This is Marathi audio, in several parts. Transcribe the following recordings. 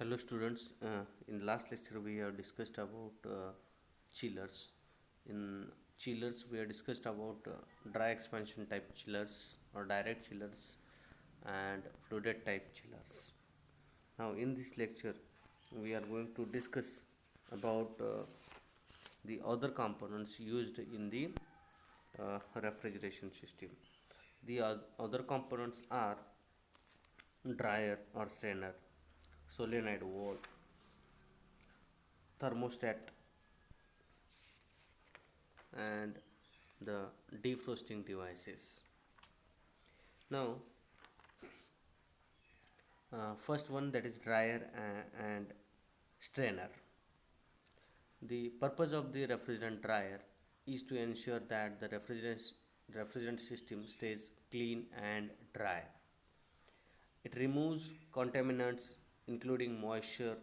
Hello students, in last lecture we have discussed about chillers. In chillers we have discussed about dry expansion type chillers or direct chillers and fluided type chillers. Now in this lecture we are going to discuss about the other components used in the refrigeration system. The other components are dryer or strainer, solenoid valve, thermostat, and the defrosting devices. Now, first one, that is dryer and strainer. The purpose of the refrigerant dryer is to ensure that the refrigerant system stays clean and dry. It removes contaminants including moisture,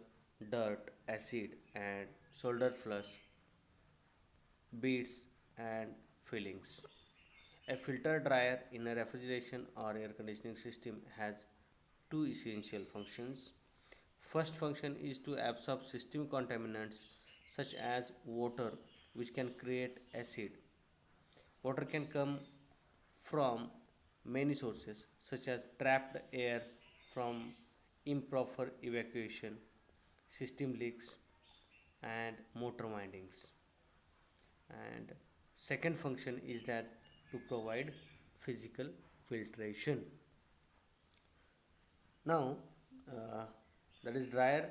dirt, acid, and solder flush, beads, and fillings. A filter dryer in a refrigeration or air conditioning system has two essential functions. First function is to absorb system contaminants such as water, which can create acid. Water can come from many sources such as trapped air from improper evacuation, system leaks, and motor windings. And second function is that to provide physical filtration. Now, uh, that is dryer.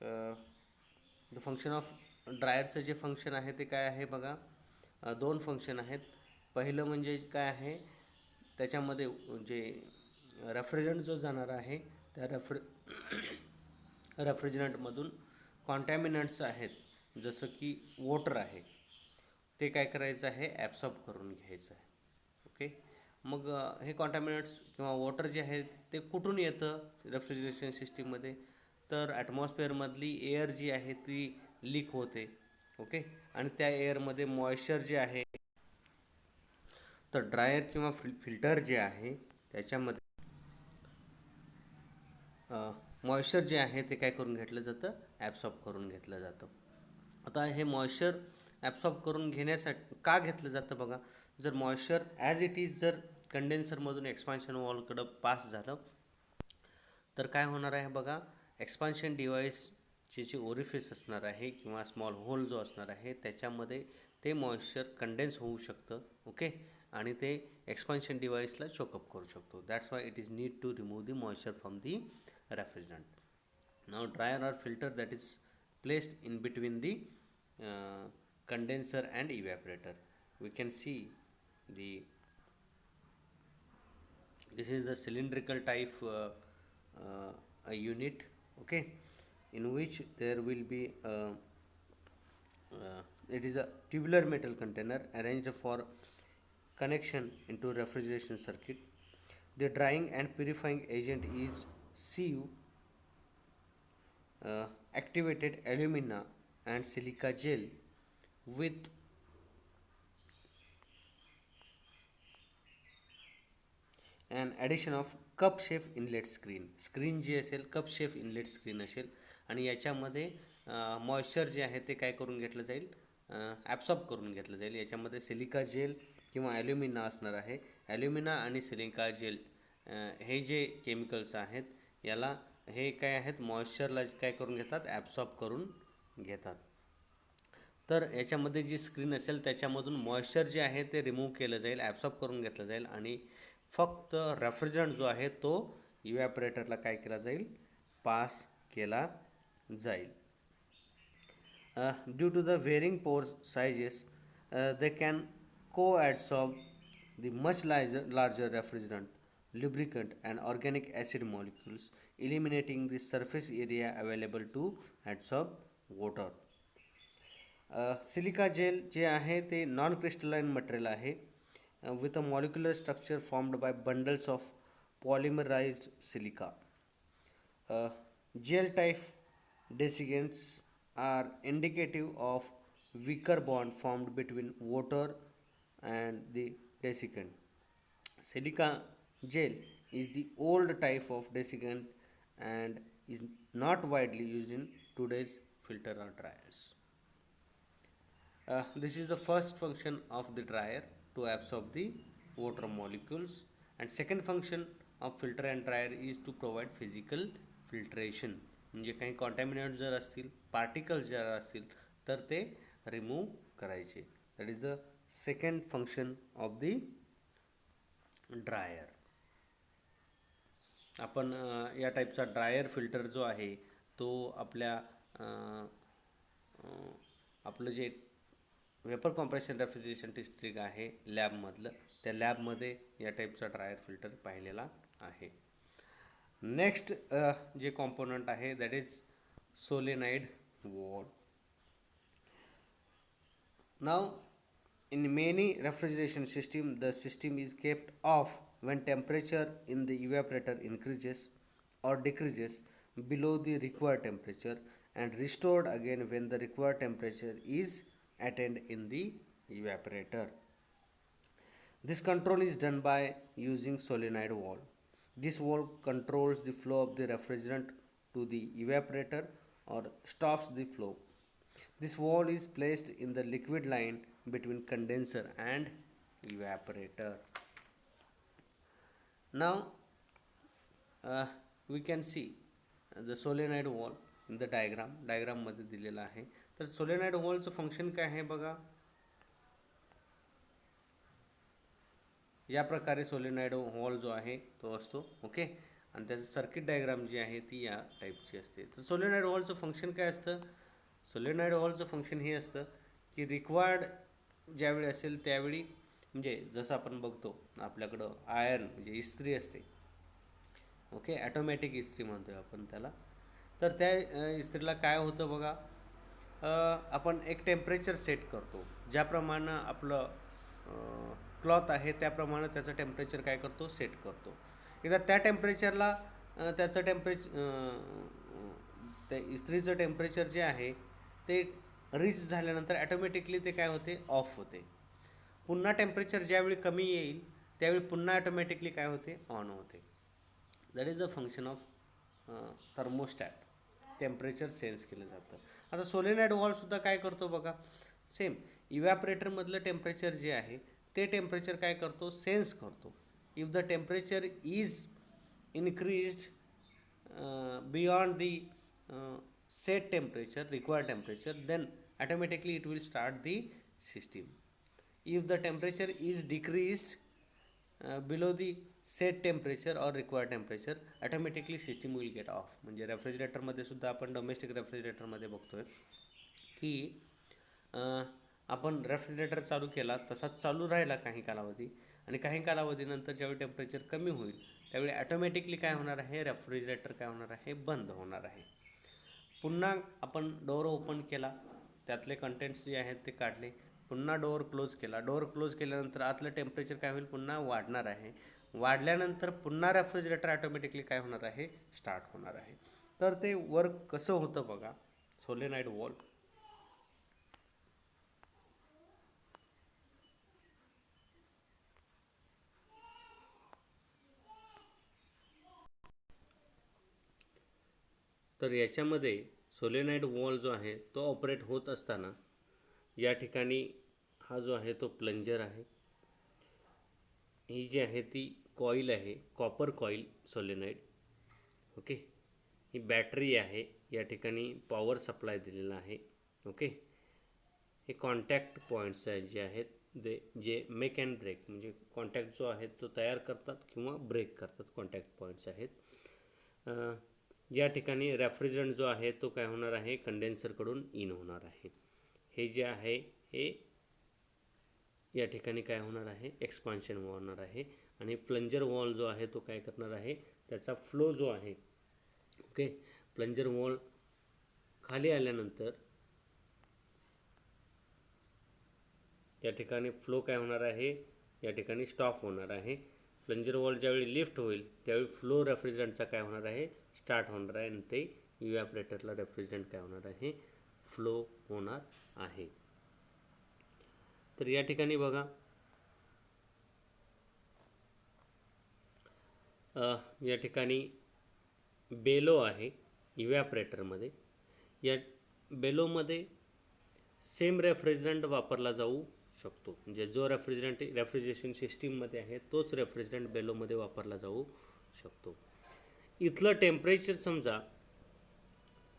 The function of ड्रायरचं जे फंक्शन आहे ते काय आहे बघा. दोन फंक्शन आहेत. पहिलं म्हणजे काय आहे, त्याच्यामध्ये जे रेफ्रिजरंट जो जाणार आहे त्या रेफ्रिजरंटमधून कॉन्टॅमिनंट्स आहेत जसं की वॉटर आहे, ते काय करायचं आहे, ॲब्सॉर्ब करून घ्यायचं आहे. ओके. मग हे कॉन्टॅमिनंट्स किंवा वॉटर जे आहे ते कुठून येतं रेफ्रिजरेशन सिस्टीममध्ये, तर ॲटमॉस्फिअरमधली एअर जी आहे ती लीक होते. ओके. आणि त्या एअरमध्ये मॉइश्चर जे आहे, तर ड्रायर किंवा फिल्टर जे आहे त्याच्यामध्ये मॉइश्चर जे आहे ते काय करून घेतलं जातं, ॲब्सॉर्ब करून घेतलं जातं. आता हे मॉइश्चर ॲब्सॉर्ब करून घेण्यासाठी का घेतलं जातं बघा. जर मॉइश्चर ॲज इट इज जर कंडेन्सरमधून एक्सपान्शन वॉलकडं पास झालं तर काय होणार आहे बघा, एक्सपान्शन डिव्हाइसचे जे ओरिफिस असणार आहे किंवा स्मॉल होल जो असणार आहे त्याच्यामध्ये ते मॉइश्चर कंडेन्स होऊ शकतं. ओके. आणि ते एक्सपान्शन डिव्हाइसला चोकअप करू शकतो. That's why it is need to remove the moisture from the refrigerant. Now dryer or filter that is placed in between the condenser and evaporator. We can see the this is the cylindrical type a unit, okay, in which there will be it is a tubular metal container arranged for connection into refrigeration circuit. The drying and purifying agent is sieve, activated alumina and silica gel with an addition of cup shape inlet screen जी असेल कप शेप इनलेट स्क्रीन असेल आणि याच्यामध्ये मॉइश्चर जे आहे ते काय करून घेतलं जाईल, ॲब्सॉर्ब करून घेतलं जाईल. याच्यामध्ये सिलिका जेल किंवा ॲल्युमिना असणार आहे. ॲल्युमिना आणि सिलिका जेल हे जे केमिकल्स आहेत याला हे काय आहेत, मॉइश्चरला काय करून घेतात, ॲब्सॉर्ब करून घेतात. तर याच्यामध्ये जी स्क्रीन असेल त्याच्यामधून मॉइश्चर जे आहे ते रिमूव्ह केलं जाईल, ॲब्सॉर्ब करून घेतलं जाईल आणि फक्त रेफ्रिजरंट जो आहे तो इव्हॅपरेटरला काय केला जाईल, पास केला जाईल. ड्यू टू द वेरिंग पोर sizes they can co-adsorb the much larger refrigerant, lubricant and organic acid molecules, eliminating the surface area available to adsorb water. Silica gel जे आहे ते नॉन क्रिस्टलाइन मटेरियल आहे with a molecular structure formed by bundles of polymerized silica. Gel type desiccants are indicative of weaker bond formed between water and the desiccant. Silica gel is the old type of desiccant and is not widely used in today's filter or dryers. This is the first function of the dryer, to absorb the water molecules, and second function of filter and dryer is to provide physical filtration. म्हणजे काही कॉन्टॅमिनेट जर असतील, पार्टिकल्स जर असतील तर ते रिमूव्ह करायचे. That is the second function of the dryer. आपण या टाईपचा ड्रायर फिल्टर जो आहे तो आपलं जे वेपर कॉम्प्रेशन रेफ्रिजरेशन डिस्ट्रिक्ट आहे लॅबमधलं, त्या लॅबमध्ये या टाईपचा ड्रायर फिल्टर पाहिलेला आहे. नेक्स्ट जे कॉम्पोनंट आहे that is solenoid wall. Now in many refrigeration system, the system is kept off when temperature in the evaporator increases or decreases below the required temperature and restored again when the required temperature is attained in the evaporator. This control is done by using solenoid valve. This valve controls the flow of the refrigerant to the evaporator or stops the flow. This valve is placed in the liquid line between condenser and evaporator. Now we can see the solenoid valve in the diagram मध्ये दिलेला आहे. तर solenoid valveचं फंक्शन काय आहे बघा. या प्रकारे सोलेनॉइड व्हॉल्व जो आहे तो असतो. ओके, आणि त्याचं सर्किट डायग्राम जी आहे ती या टाईपची असते. तर सोलेनॉइड व्हॉल्वचं फंक्शन काय असतं. सोलेनॉइड व्हॉल्वचं फंक्शन हे असतं की रिक्वायर्ड ज्यावेळी असेल त्यावेळी, म्हणजे जसं आपण बघतो आपल्याकडं आयर्न म्हणजे इस्त्री असते. ओके, ॲटोमॅटिक इस्त्री म्हणतो आपण त्याला. तर त्या इस्त्रीला काय होतं बघा, आपण एक टेम्परेचर सेट करतो. ज्याप्रमाणे आपलं क्लॉथ आहे त्याप्रमाणे त्याचं टेम्परेचर काय करतो, सेट करतो. एकदा त्या टेम्परेचरला त्याचं त्या इस्त्रीचं टेम्परेचर जे आहे ते रीच झाल्यानंतर ॲटोमॅटिकली ते काय होते, ऑफ होते. पुन्हा टेम्परेचर ज्यावेळी कमी येईल त्यावेळी पुन्हा ॲटोमॅटिकली काय होते, ऑन होते. That is the function of thermostat. Temperature sense केलं जातं. आता सोलेनॉइड व्हॉल्वसुद्धा काय करतो बघा, सेम इव्हॅपरेटरमधलं टेम्परेचर जे आहे ते टेम्परेचर काय करतो, सेन्स करतो. If the temperature is increased beyond the set temperature, required temperature, then automatically it will start the system. If the temperature is decreased below the set temperature or required temperature, automatically system will get off. म्हणजे रेफ्रिजरेटरमध्ये सुद्धा आपण डोमेस्टिक रेफ्रिजरेटरमध्ये बघतोय की आपण रेफ्रिजरेटर चालू केला तसाच चालू राहिला काही कालावधी, आणि काही कालावधीनंतर ज्यावेळी टेम्परेचर कमी होईल त्यावेळी ॲटोमॅटिकली काय होणार आहे, रेफ्रिजरेटर काय होणार आहे, बंद होणार आहे. पुन्हा आपण डोअर ओपन केला, त्यातले कंटेंट्स जे आहेत ते काढले, पुन्हा डोअर क्लोज केला. डोअर क्लोज केल्यानंतर आतलं टेम्परेचर काय होईल, पुन्हा वाढणार आहे. वाढल्यानंतर पुन्हा रेफ्रिजरेटर ऑटोमॅटिकली काय होणार आहे, स्टार्ट होणार आहे. तर ते वर्क कसं होतं बघा सोलेनॉइड व्हॉल्व. तर याच्यामध्ये सोलेनॉइड व्हॉल्व जो आहे तो ऑपरेट होत असताना या ठिकाणी हा जो आहे तो प्लंजर आहे. ही जी आहे ती कॉईल आहे, कॉपर कॉईल सोलेनॉइड. ओके, ही बॅटरी आहे, या ठिकाणी पॉवर सप्लाय दिलेला आहे. ओके, हे कॉन्टॅक्ट पॉईंट्स आहेत जे आहेत जे मेक अँड ब्रेक म्हणजे कॉन्टॅक्ट जो आहे तो तयार करतात किंवा ब्रेक करतात, कॉन्टॅक्ट पॉईंट्स आहेत. या ठिकाणी रेफ्रिजरंट जो आहे तो काय होणार आहे, कंडेन्सरकडून इन होणार आहे. हे जे आहे हे या ठिकाणी काय होणार आहे, एक्सपान्शन होणार आहे. आणि प्लंजर वॉल जो आहे तो काय करणार आहे, त्याचा फ्लो जो आहे. ओके, प्लंजर वॉल खाली आल्यानंतर या ठिकाणी फ्लो काय होणार आहे, या ठिकाणी स्टॉप होणार आहे. प्लंजर वॉल ज्यावेळी लिफ्ट होईल त्यावेळी फ्लो रेफ्रिजरंटचा काय होणार आहे, स्टार्ट होणार आहे, आणि ते इव्हॅपरेटरला रेफ्रिजरंट काय होणार आहे, फ्लो होणार आहे. तर या ठिकाणी बघा या ठिकाणी बेलो आहे. इव्हॅपरेटरमध्ये, या बेलोमध्ये सेम रेफ्रिजरंट वापरला जाऊ शकतो. म्हणजे जो रेफ्रिजरेशन सिस्टीममध्ये आहे तोच रेफ्रिजरंट बेलोमध्ये वापरला जाऊ शकतो. इथलं टेम्परेचर समजा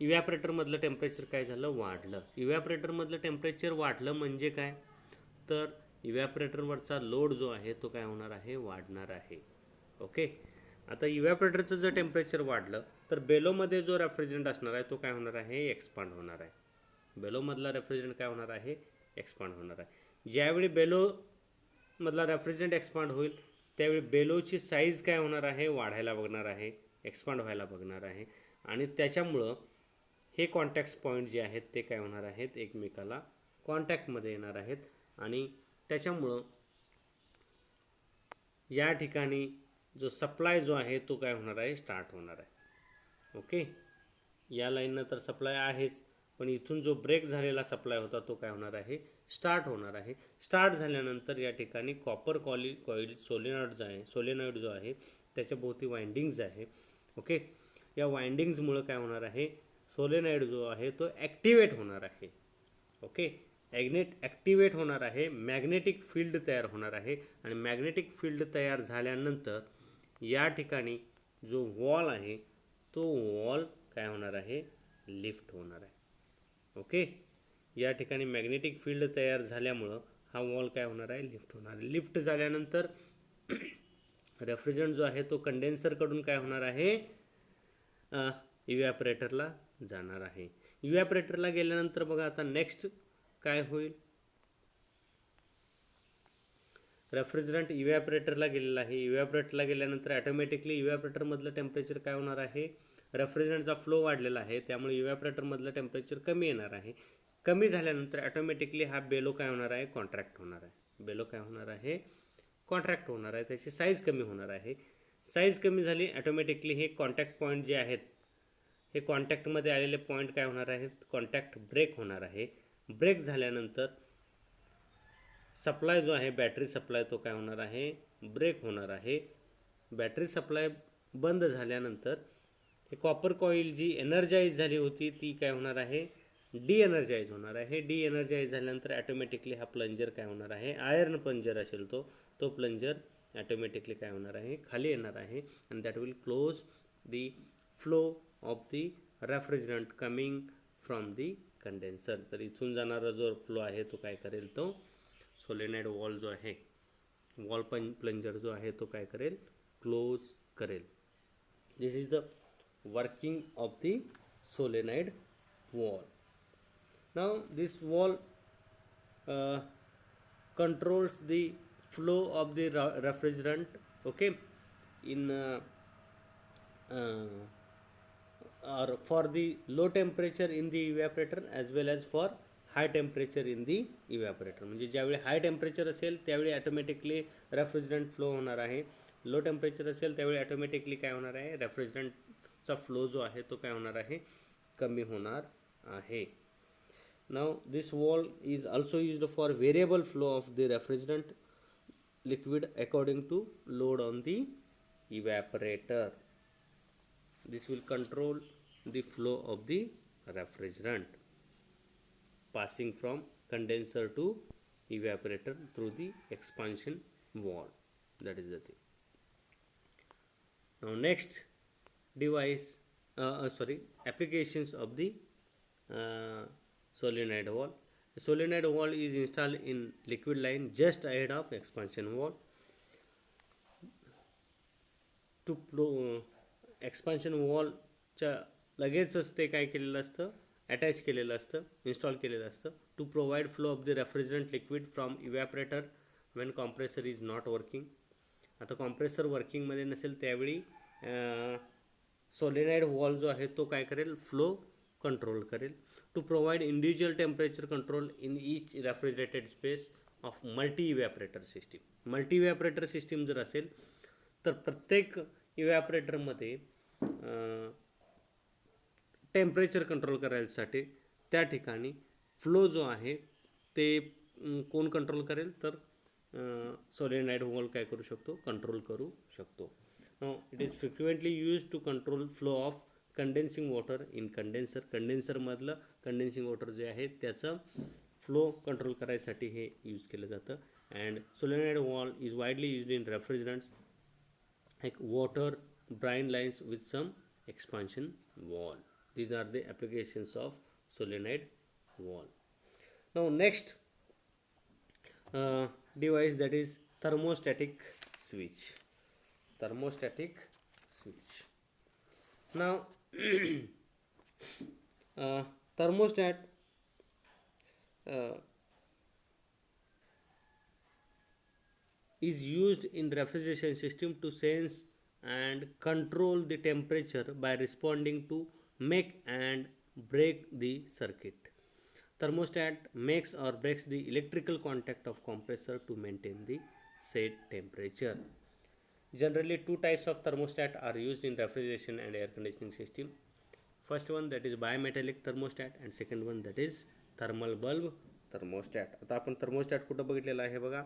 इव्हॅपरेटरमधलं टेम्परेचर काय झालं, वाढलं. इव्हॅपरेटरमधलं टेम्परेचर वाढलं म्हणजे काय, तर इव्हॅपरेटरवरचा लोड जो आहे तो काय होणार आहे, वाढणार आहे. ओके. आता इव्हॅपरेटरचं जर टेम्परेचर वाढलं तर बेलोमध्ये जो रेफ्रिजरंट असणार आहे तो काय होणार आहे, एक्सपांड होणार आहे. बेलोमधला रेफ्रिजरंट काय होणार आहे, एक्सपांड होणार आहे. ज्यावेळी बेलोमधला रेफ्रिजरंट एक्सपांड होईल त्यावेळी बेलोची साईज काय होणार आहे, वाढायला बघणार आहे, एक्सपांड व्हायला बघणार आहे. आणि त्याच्यामुळं हे कॉन्टॅक्ट पॉईंट जे आहेत ते काय होणार आहेत, एकमेकाला कॉन्टॅक्टमध्ये येणार आहेत. आणि त्याच्यामुळं या ठिकाणी जो सप्लाय जो आहे तो काय होणार आहे, स्टार्ट होणार आहे. ओके. या लाईननं तर सप्लाय आहेच, पण इथून जो ब्रेक झालेला सप्लाय होता तो काय होणार आहे, स्टार्ट होणार आहे. स्टार्ट झाल्यानंतर या ठिकाणी कॉपर कॉईल सोलेनॉइड जो आहे त्याच्या भोवती वाइंडिंग्ज आहे. ओके. या वाइंडिंग्जमुळं काय होणार आहे, सोलेनॉइड जो आहे तो ॲक्टिवेट होणार आहे. ओके. ॲक्टिवेट होणार आहे, मॅग्नेटिक फील्ड तयार होणार आहे. आणि मॅग्नेटिक फील्ड तयार झाल्यानंतर या ठिकाणी जो वॉल आहे तो वॉल काय होणार आहे, लिफ्ट होणार आहे. ओके. या ठिकाणी मॅग्नेटिक फील्ड तयार झाल्यामुळं हा वॉल काय होणार आहे, लिफ्ट होणार आहे. लिफ्ट झाल्यानंतर रेफ्रिजरंट जो आहे तो कंडेन्सरकडून काय होणार आहे, इव्हॅपरेटरला जाणार आहे. इव्हॅपरेटरला गेल्यानंतर बघा आता नेक्स्ट काय होईल, रेफ्रिजरंट इव्हॅपरेटरला गेलेला आहे. इव्हॅपरेटरला गेल्यानंतर ॲटोमॅटिकली इव्हॅपरेटरमधलं टेम्परेचर काय होणार आहे, रेफ्रिजरंटचा फ्लो वाढलेला आहे त्यामुळे इव्हॅपरेटरमधलं टेम्परेचर कमी येणार आहे. कमी झाल्यानंतर ॲटोमॅटिकली हा बेलो काय होणार आहे, कॉन्ट्रॅक्ट होणार आहे. बेलो काय होणार आहे, कॉन्ट्रॅक्ट होणार आहे, त्याची साईज कमी होणार आहे. साईज कमी झाली ॲटोमॅटिकली हे कॉन्टॅक्ट पॉईंट जे आहेत हे कॉन्टॅक्टमध्ये आलेले पॉईंट काय होणार आहेत, कॉन्टॅक्ट ब्रेक होणार आहे. ब्रेक झाल्यानंतर सप्लाय जो आहे बॅटरी सप्लाय तो काय होणार आहे, ब्रेक होणार आहे. बॅटरी सप्लाय बंद झाल्यानंतर हे कॉपर कॉईल जी एनर्जाइज झाली होती ती काय होणार आहे, एनर्जाइज होणार आहे. एनर्जाइज झाल्यानंतर ॲटोमॅटिकली हा प्लंजर काय होणार आहे, आयर्न प्लंजर असेल तो प्लंजर ॲटोमॅटिकली काय होणार आहे, खाली येणार आहे. आणि that will close the flow of the refrigerant coming from the condenser. तर इथून जाणारा जो फ्लो आहे तो काय करेल, तो सोलेनॉइड वॉल जो आहे, वॉल प्लंजर जो आहे तो काय करेल, क्लोज करेल. This is the working of the solenoid wall. Now this wall controls the flow of the refrigerant, okay, in or for the low temperature in the evaporator as well as for high temperature in the evaporator. म्हणजे ज्यावेळी हाय टेम्परेचर असेल त्यावेळी ॲटोमॅटिकली रेफ्रिजरंट फ्लो होणार आहे. लो टेम्परेचर असेल त्यावेळी ॲटोमॅटिकली काय होणार आहे, रेफ्रिजरंटचा फ्लो जो आहे तो काय होणार आहे, कमी होणार आहे. Now this valve is also used for variable flow of the refrigerant liquid according to load on the evaporator. This will control the flow of the refrigerant passing from condenser to evaporator through the expansion wall. That is the thing. Now next device, applications of the solenoid valve. The solenoid valve is installed in liquid line just ahead of expansion valve. To expansion valve च्या लगेचच ते काय केलेलं असतं, अटॅच केलेलं असतं, इन्स्टॉल केलेलं असतं. To provide flow of the refrigerant liquid from evaporator when compressor is not working. आता कॉम्प्रेसर वर्किंगमध्ये नसेल त्यावेळी सोलेनॉइड वॉल जो आहे तो काय करेल, फ्लो कंट्रोल करेल. To provide individual temperature control in each refrigerated space of multi evaporator system. Multi evaporator system जर असेल तर प्रत्येक इव्हॅपरेटरमध्ये टेम्परेचर कंट्रोल करायसाठी त्या ठिकाणी फ्लो जो आहे ते कोण कंट्रोल करेल, तर सोलेनॉइड वॉल काय करू शकतो, कंट्रोल करू शकतो. It is frequently use to control flow of condensing water in condenser. कंडेन्सरमधलं कंडेन्सिंग वॉटर जे आहे त्याचं फ्लो कंट्रोल करायसाठी हे यूज केलं जातं. And solenoid valve is widely used in refrigerants like water brine lines with some expansion wall. These are the applications of solenoid wall. Now next device, that is thermostatic switch. Thermostatic switch. Now thermostat is used in refrigeration system to sense and control the temperature by responding to make and break the circuit. Thermostat makes or breaks the electrical contact of compressor to maintain the set temperature. Generally, two types of thermostat are used in refrigeration and air conditioning system. First one, that is bimetallic thermostat, and second one, that is thermal bulb thermostat. आता आपण thermostat कुठं बघितलेला आहे बघा,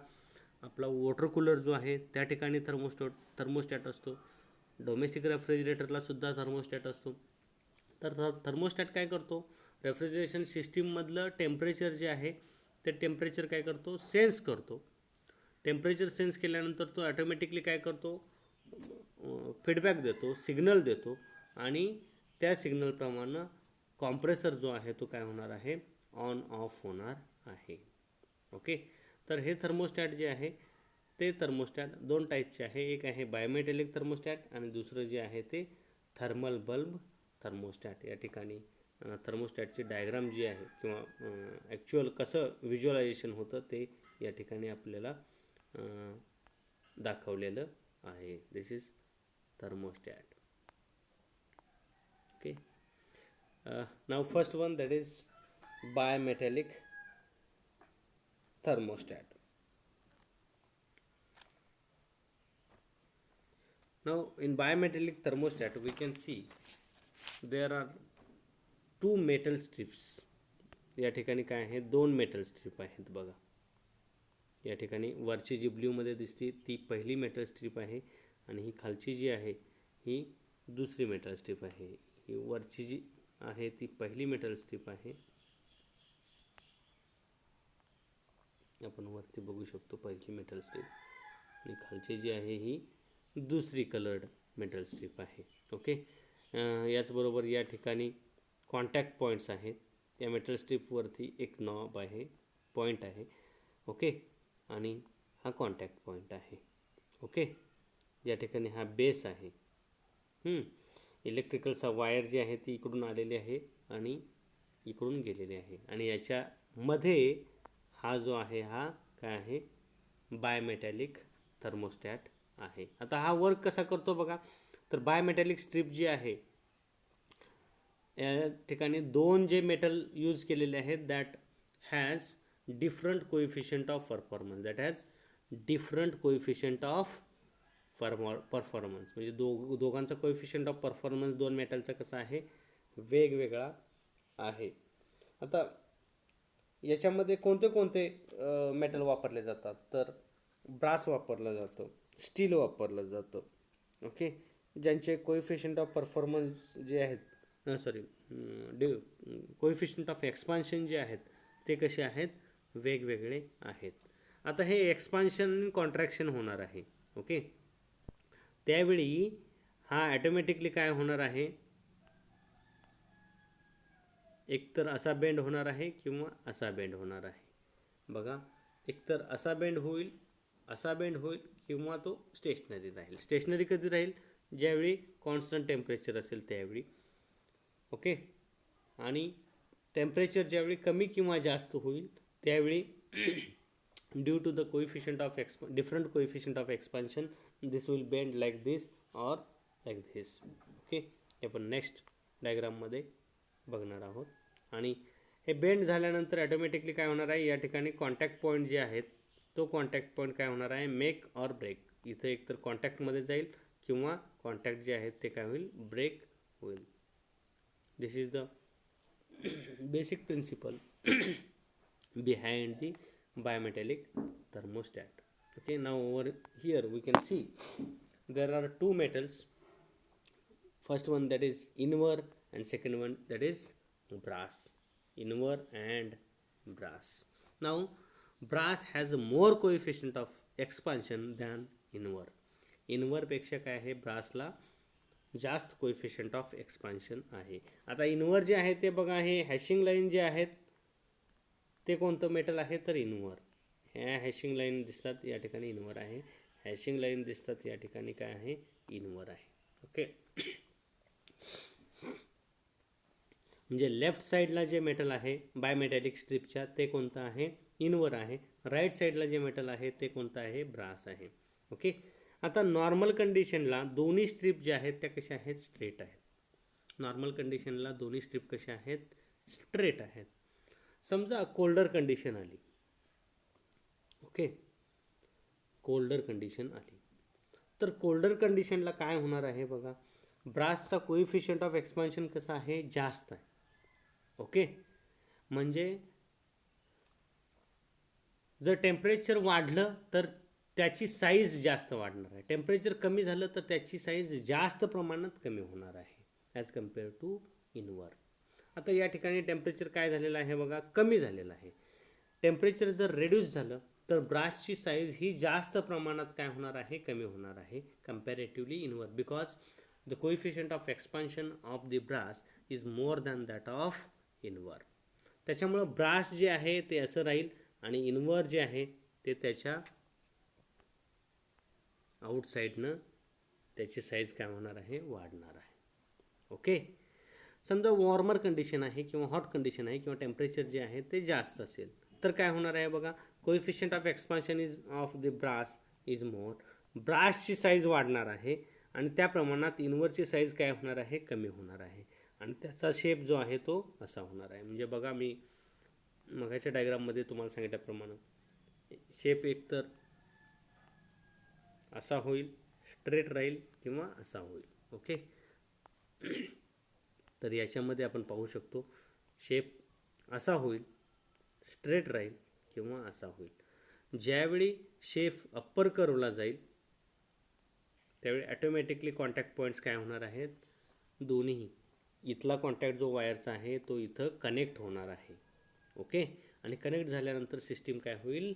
आपला वॉटर कूलर जो आहे त्या ठिकाणी थर्मोस्टॅट असतो. डोमेस्टिक रेफ्रिजरेटरला सुद्धा थर्मोस्टॅट असतो. तर थर्मोस्टॅट काय करतो, रेफ्रिजरेशन सिस्टीममधलं टेम्परेचर जे आहे ते टेम्परेचर काय करतो, सेन्स करतो. टेम्परेचर सेन्स केल्यानंतर तो ॲटोमॅटिकली काय करतो, फीडबॅक देतो, सिग्नल देतो, आणि त्या सिग्नलप्रमाणे कॉम्प्रेसर जो आहे तो काय होणार आहे, ऑन ऑफ होणार आहे. ओके. तर हे थर्मोस्टॅट जे आहे ते थर्मोस्टॅट दोन टाईपचे आहे. एक आहे बायोमेटॅलिक थर्मोस्टॅट आणि दुसरं जे आहे ते थर्मल बल्ब थर्मोस्टॅट. या ठिकाणी थर्मोस्टॅटची डायग्राम जी आहे किंवा ॲक्च्युअल कसं व्हिज्युअलायझेशन होतं ते या ठिकाणी आपल्याला दाखवलेलं आहे. This is thermostat. ओके. नाव first one, that is bimetallic thermostat. Now in bimetallic thermostat we can see there are two metal strips. या ठिकाणी काय आहे, दोन मेटल स्ट्रीप आहेत बघा. या ठिकाणी वरची जी ब्ल्यूमध्ये दिसते ती पहिली मेटल स्ट्रीप आहे आणि ही खालची जी आहे ही दुसरी मेटल स्ट्रीप आहे. ही वरची जी आहे ती पहिली मेटल स्ट्रीप आहे. आपण वरती बघू शकतो पहिली मेटल स्ट्रीप, आणि खालची जी आहे ही दुसरी कलर्ड मेटल स्ट्रीप आहे. ओके. याचबरोबर या ठिकाणी कॉन्टॅक्ट पॉईंट्स आहेत. त्या मेटल स्ट्रीपवरती एक नॉब आहे, पॉईंट आहे. ओके. आणि हा कॉन्टॅक्ट पॉईंट आहे. ओके. या ठिकाणी हा बेस आहे. इलेक्ट्रिकलचा वायर जी आहे ती इकडून आलेली आहे आणि इकडून गेलेली आहे, आणि याच्यामध्ये हा जो आहे हा काय आहे, बायोमेटॅलिक थर्मोस्टॅट आहे. आता हा वर्क कसा करतो बघा. तर बायोमेटॅलिक स्ट्रीप जी आहे या ठिकाणी दोन जे मेटल यूज केलेले आहेत that has different coefficient of performance. Performance म्हणजे दोघांचा कोइफिशियंट ऑफ परफॉर्मन्स दोन मेटलचा कसा आहे, वेगवेगळा आहे. आता याच्यामध्ये कोणते कोणते मेटल वापरले जातात, तर ब्रास वापरलं जातं, स्टील वापरलं जातं. ओके. ज्यांचे कोइफिशियंट ऑफ परफॉर्मन्स जे आहेत, कोइफिशियंट ऑफ एक्सपान्शन जे आहेत ते कसे आहेत, वेगवेगळे आहेत. आता हे एक्सपान्शन आणि कॉन्ट्रॅक्शन होणार आहे. ओके. त्यावेळी हा ॲटोमॅटिकली काय होणार आहे, एकतर असा बेंड होणार आहे किंवा असा बेंड होणार आहे. बघा, एकतर असा बेंड होईल, असा बेंड होईल, किंवा तो स्टेशनरी राहील. स्टेशनरी कधी राहील, ज्यावेळी कॉन्स्टंट टेम्परेचर असेल त्यावेळी. ओके. आणि टेम्परेचर ज्यावेळी कमी किंवा जास्त होईल त्यावेळी due to the coefficient of different coefficient of expansion this will bend like this or like this. Okay. आपण नेक्स्ट डायग्राममध्ये बघणार आहोत. आणि हे बेंड झाल्यानंतर ॲटोमॅटिकली काय होणार आहे, या ठिकाणी कॉन्टॅक्ट पॉईंट जे आहेत तो कॉन्टॅक्ट पॉईंट काय होणार आहे, मेक ऑर ब्रेक. इथं एकतर कॉन्टॅक्टमध्ये जाईल किंवा कॉन्टॅक्ट जे आहेत ते काय होईल, ब्रेक होईल. This is the basic principle behind the bimetallic thermostat. Okay, now over here we can see there are two metals First one that is inver, and second one that is brass. Inver and brass. Now brass has a more coefficient of expansion than inver. इनवर पेक्षा काय आहे, ब्रासला जास्त कोएफिशियंट ऑफ एक्सपान्शन आहे. आता इनवर जे आहे ते बघा, हे हॅशिंग लाईन जे आहेत ते कोणतं मेटल आहे तर इनवर. ह्या हॅशिंग लाईन दिसतात या ठिकाणी इनवर आहे, हॅशिंग लाईन दिसतात या ठिकाणी काय आहे इनवर आहे. ओके, म्हणजे लेफ्ट साईडला जे मेटल आहे बायमेटॅलिक स्ट्रिपच्या ते कोणतं आहे इनवर आहे. राईट साईडला जे मेटल आहे ते कोणतं आहे ब्रास आहे. ओके, आता नॉर्मल कंडिशनला दोन्ही स्ट्रिप ज्या आहेत त्या कशा आहेत स्ट्रेट आहेत. नॉर्मल कंडिशनला दोन्ही स्ट्रिप कशा आहेत स्ट्रेट आहेत. समजा कोल्डर कंडिशन आली, ओके, कोल्डर कंडिशन आली तर कोल्डर कंडिशनला काय होणार आहे बघा, ब्रासचा कोएफिशियंट ऑफ एक्सपान्शन कसा आहे जास्त आहे. ओके, म्हणजे जर टेम्परेचर वाढलं तर त्याची साईज जास्त वाढणार आहे, टेम्परेचर कमी झालं तर त्याची साईज जास्त प्रमाणात कमी होणार आहे ॲज कम्पेअर टू इनवर. आता या ठिकाणी टेम्परेचर काय झालेलं आहे बघा कमी झालेलं आहे. टेम्परेचर जर रिड्यूस झालं तर ब्रासची साईज ही जास्त प्रमाणात काय होणार आहे कमी होणार आहे comparatively invar, because the coefficient of expansion of the brass is more than that of invar. त्याच्यामुळं ब्रास जे आहे ते असं राहील आणि इनवर जे आहे ते त्याच्या आउटसाईडनं त्याची साईज काय होणार आहे वाढणार आहे. ओके, समजा वॉर्मर कंडिशन आहे किंवा हॉट कंडिशन आहे किंवा टेम्परेचर जे आहे ते जास्त असेल तर काय होणार आहे बघा, coefficient of expansion is of the brass is more, ब्रासची साईज वाढणार आहे आणि त्या प्रमाणात इनवरची साईज काय होणार आहे कमी होणार आहे आणि त्याचा शेप जो आहे तो असा होणार आहे. म्हणजे बघा मी मगाच्या डायग्राममध्ये तुम्हाला सांगितल्याप्रमाणे शेप एकतर असा होईल स्ट्रेट राहील किंवा असा होईल. ओके, तर याच्यामध्ये आपण पाहू शकतो शेप असा होईल स्ट्रेट राहील किंवा असा होईल. ज्यावेळी शेप अप्पर कर्वला जाईल त्यावेळी ॲटोमॅटिकली कॉन्टॅक्ट पॉईंट्स काय होणार आहेत दोन्ही. इथला कॉन्टॅक्ट जो वायरचा आहे तो इथं कनेक्ट होणार आहे. ओके, आणि कनेक्ट झाल्यानंतर सिस्टीम काय होईल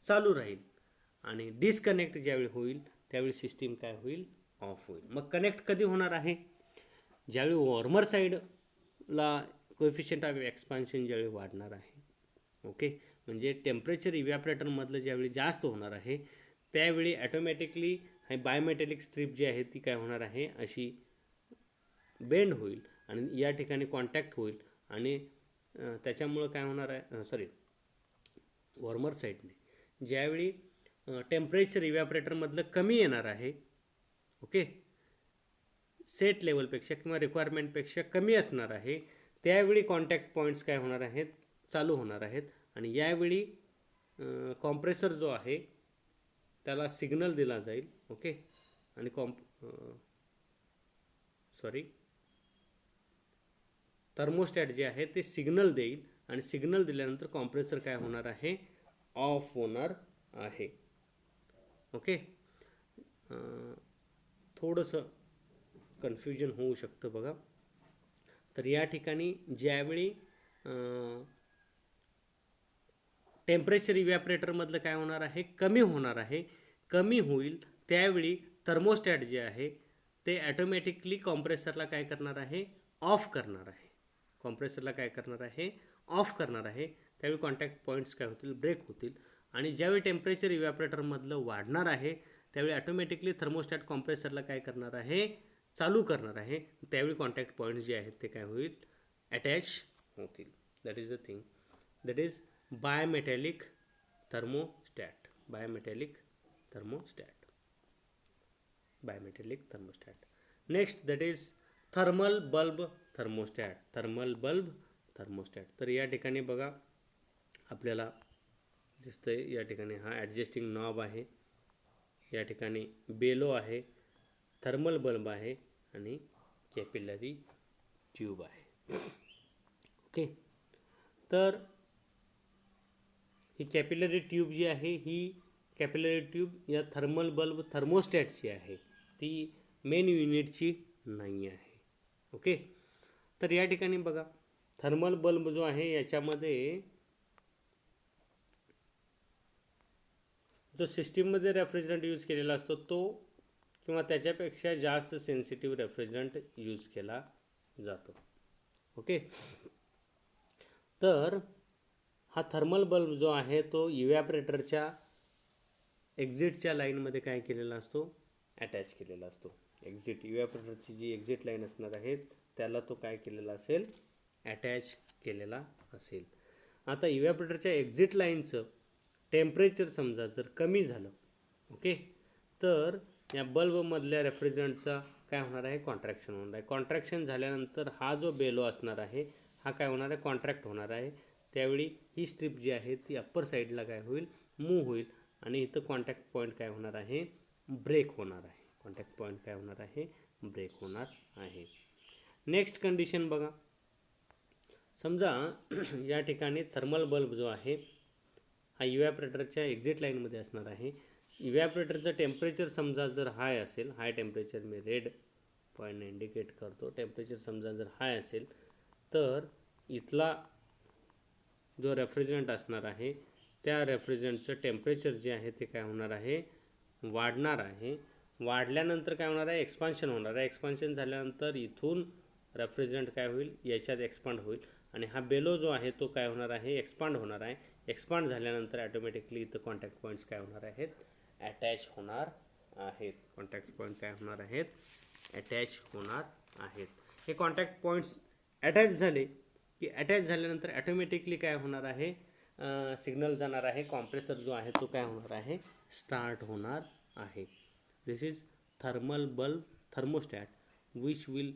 चालू राहील आणि डिस्कनेक्ट ज्यावेळी होईल त्यावेळी सिस्टीम काय होईल ऑफ होईल. मग कनेक्ट कधी होणार आहे ज्यावेळी वॉर्मर साईडला कोएफिशियंट ऑफ एक्सपान्शन ज्यावेळी वाढणार आहे. ओके, म्हणजे टेम्परेचर इव्हॅपरेटरमधलं ज्यावेळी जास्त होणार आहे त्यावेळी ॲटोमॅटिकली हे बायोमेटॅलिक स्ट्रीप जी आहे ती काय होणार आहे अशी बेंड होईल आणि या ठिकाणी कॉन्टॅक्ट होईल आणि त्याच्यामुळं काय होणार आहे वॉर्मर साईडने ज्यावेळी टेम्परेचर इव्हॅपरेटरमधलं कमी येणार आहे, ओके, सेट लेवलपेक्षा किंवा रिक्वायरमेंटपेक्षा कमी असणार आहे त्यावेळी कॉन्टॅक्ट पॉईंट्स काय होणार आहेत चालू होणार आहेत आणि यावेळी कॉम्प्रेसर जो आहे त्याला सिग्नल दिला जाईल. ओके, आणि थर्मोस्टॅट जे आहे ते सिग्नल देईल आणि सिग्नल दिल्यानंतर कॉम्प्रेसर काय होणार आहे ऑफ होणार आहे. ओके, थोडंसं कन्फ्युजन होऊ शकतं बघा. तर या ठिकाणी ज्यावेळी टेम्परेचर इव्हॅपरेटरमधलं काय होणार आहे कमी होणार आहे, कमी होईल त्यावेळी थर्मोस्टॅट जे आहे ते ॲटोमॅटिकली कॉम्प्रेसरला काय करणार आहे ऑफ करणार आहे. कॉम्प्रेसरला काय करणार आहे ऑफ करणार आहे. त्यावेळी कॉन्टॅक्ट पॉईंट्स काय होतील ब्रेक होतील आणि ज्यावेळी टेम्परेचर इव्हॅपरेटरमधलं वाढणार आहे त्यावेळी ॲटोमॅटिकली थर्मोस्टॅट कॉम्प्रेसरला काय करणार आहे चालू करणार आहे. त्यावेळी कॉन्टॅक्ट पॉईंट्स जे आहेत ते काय होईल अटॅच होतील. That is the thing, that is bimetallic thermostat. Bimetallic thermostat, bimetallic thermostat. Next that is thermal bulb thermostat. Thermal bulb thermostat. तर या ठिकाणी बघा आपल्याला दिसतंय या ठिकाणी हा ॲडजस्टिंग नॉब आहे, या ठिकाणी बेलो आहे, थर्मल बल्ब आहे आणि कॅपिलरी ट्यूब आहे. ओके, तर ही कॅपिलरी ट्यूब जी आहे ही कॅपिलरी ट्यूब या थर्मल बल्ब थर्मोस्टॅटची आहे. ती मेन युनिटची नाही आहे. ओके, तर या ठिकाणी बघा थर्मल बल्ब जो आहे याच्यामध्ये जो सिस्टीममध्ये रेफ्रिजरंट यूज केलेला असतो तो किंवा त्याच्यापेक्षा जास्त सेन्सिटिव्ह रेफ्रिजरंट यूज केला जातो. ओके, तर हा थर्मल बल्ब जो आहे तो इव्हॅपरेटरच्या एक्झिटच्या लाईनमध्ये काय केलेला असतो, अटॅच केलेला असतो. एक्झिट इव्हॅपरेटरची जी एक्झिट लाईन असणार आहे त्याला तो काय केलेला असेल, अटॅच केलेला असेल. आता इव्हॅपरेटरच्या एक्झिट लाईनचं टेम्परेचर समजा जर कमी झालं, ओके, तर या बल्बमधल्या रेफ्रिजरंटचा काय होणार आहे, कॉन्ट्रॅक्शन होणार आहे. कॉन्ट्रॅक्शन झाल्यानंतर हा जो बेलो असणार आहे हा काय होणार आहे, कॉन्ट्रॅक्ट होणार आहे. त्यावेळी ही स्ट्रिप जी आहे ती अप्पर साईडला काय होईल, मूव्ह होईल आणि इथं कॉन्टॅक्ट पॉईंट काय होणार आहे, ब्रेक होणार आहे. कॉन्टॅक्ट पॉईंट काय होणार आहे, ब्रेक होणार आहे. नेक्स्ट कंडिशन बघा, समजा या ठिकाणी थर्मल बल्ब जो आहे हा इव्हॅपरेटरच्या एक्झिट लाईनमध्ये असणार आहे. इव्हॅपरेटरचं टेम्परेचर समजा जर हाय असेल, हाय टेम्परेचर मी रेड पॉईंटने इंडिकेट करतो, टेम्परेचर समजा जर हाय असेल तर इथला जो रेफ्रिजरंट असणार आहे त्या रेफ्रिजरंटचं टेम्परेचर जे आहे ते काय होणार आहे, वाढणार आहे. वाढल्यानंतर काय होणार आहे, एक्सपान्शन होणार आहे. एक्सपान्शन झाल्यानंतर इथून रेफ्रिजरंट काय होईल, याच्यात एक्सपांड होईल आणि हा बेलो जो आहे तो काय होणार आहे, एक्सपांड होणार आहे. एक्सपांड झाल्यानंतर ॲटोमॅटिकली इथं कॉन्टॅक्ट पॉईंट्स काय होणार आहेत, अटॅच होणार आहेत. कॉन्टॅक्ट पॉईंट काय होणार आहेत, अटॅच होणार आहेत. हे कॉन्टॅक्ट पॉईंट्स अटॅच झाले की अटॅच झाल्यानंतर ॲटोमॅटिकली काय होणार आहे, सिग्नल जाणार आहे. कॉम्प्रेसर जो आहे तो काय होणार आहे, स्टार्ट होणार आहे. This is thermal bulb thermostat which will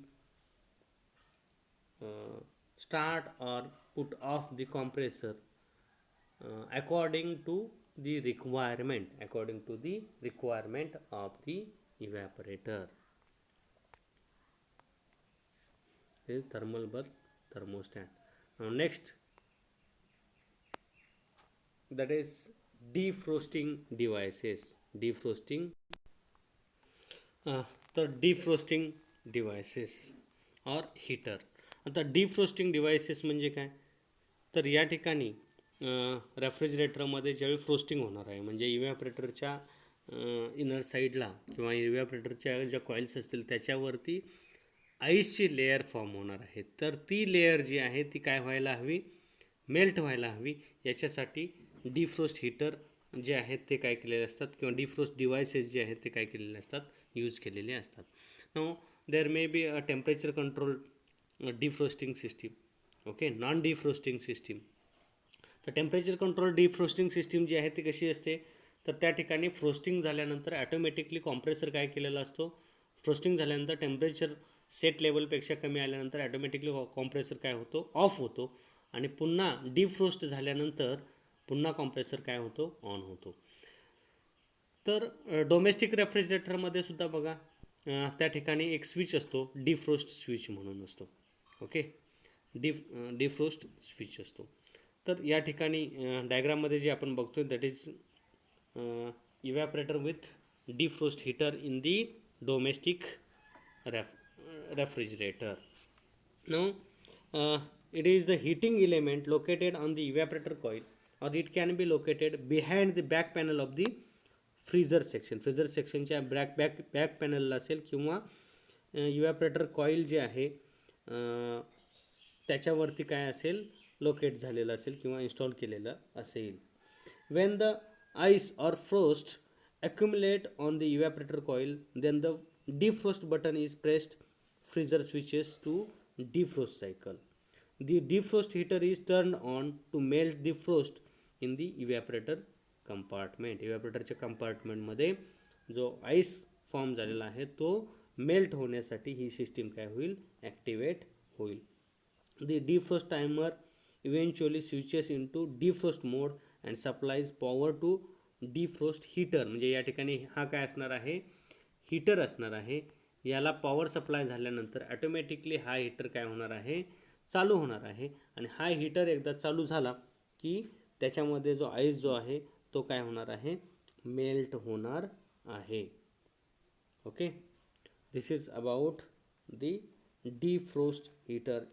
start or put off the compressor according to the requirement of the evaporator. This is thermal bulb thermostat. Now next, that is defrosting devices. तर डिफ्रोस्टिंग डिव्हायसेस और हीटर. आता डिफ्रोस्टिंग डिव्हायसेस म्हणजे काय, तर या ठिकाणी रेफ्रिजरेटरमध्ये ज्यावेळी फ्रोस्टिंग होणार आहे म्हणजे इव्हॅपरेटरच्या इनर साईडला किंवा इव्हॅपरेटरच्या ज्या कॉइल्स असतील त्याच्यावरती आईसची लेअर फॉर्म होणार आहे. तर ती लेअर जी आहे ती काय व्हायला हवी, मेल्ट व्हायला हवी. याच्यासाठी डिफ्रोस्ट हीटर जे आहेत ते काय केलेले असतात किंवा डिफ्रोस्ट डिव्हायसेस जे आहेत ते काय केलेले असतात, यूज केलेले असतात. Now there may be a temperature control defrosting system, okay, non defrosting system. तर टेम्परेचर कंट्रोल डिफ्रोस्टिंग सिस्टीम जी आहे ती कशी असते, तर त्या ठिकाणी फ्रोस्टिंग झाल्यानंतर ॲटोमॅटिकली कॉम्प्रेसर काय केलेला असतो, फ्रोस्टिंग झाल्यानंतर टेम्परेचर सेट लेवलपेक्षा कमी आल्यानंतर ॲटोमॅटिकली कॉम्प्रेसर काय होतो, ऑफ होतो आणि पुन्हा डिफ्रोस्ट झाल्यानंतर पुन्हा कॉम्प्रेसर काय होतो, ऑन होतो. तर डोमेस्टिक रेफ्रिजरेटरमध्ये सुद्धा बघा त्या ठिकाणी एक स्विच असतो, डिफ्रोस्ट स्विच म्हणून असतो. ओके, डिफ्रोस्ट स्विच असतो. तर या ठिकाणी डायग्राममध्ये जे आपण बघतोय that is evaporator with defrost heater in the domestic refrigerator. Now it is the heating element located on the evaporator coil or it can be located behind the back panel of the freezer section. freezer sectionच्या बॅक पॅनलला असेल किंवा इव्हॅपरेटर कॉईल जे आहे त्याच्यावरती काय असेल, लोकेट झालेलं असेल किंवा इन्स्टॉल केलेलं असेल. when the ice or frost accumulate on the evaporator coil then the defrost button is pressed, freezer switches to defrost cycle. The defrost heater is turned on to melt the frost in the evaporator compartment. evaporatorच्या कंपार्टमेंटमध्ये जो आईस फॉर्म झालेला आहे तो मेल्ट होण्यासाठी ही सिस्टीम काय होईल, ॲक्टिवेट होईल. The defrost timer eventually switches into defrost mode and supplies power to defrost heater. म्हणजे या ठिकाणी हा काय असणार आहे, हीटर असणार आहे. याला पॉवर सप्लाय झाल्यानंतर ॲटोमॅटिकली हा हीटर काय होणार आहे, चालू होणार आहे आणि हा हीटर एकदा चालू झाला की त्याच्यामध्ये जो आईस जो आहे तो काय होणार आहे, मेल्ट होणार आहे. Okay, this is about the defrost heater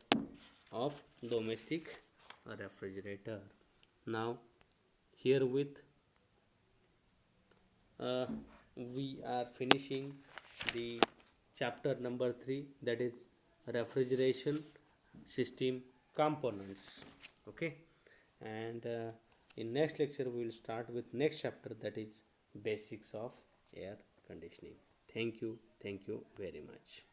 of domestic refrigerator. Now herewith we are finishing the chapter number 3, that is refrigeration system components. Okay, and in next lecture we will start with next chapter, that is basics of air conditioning. Thank you very much.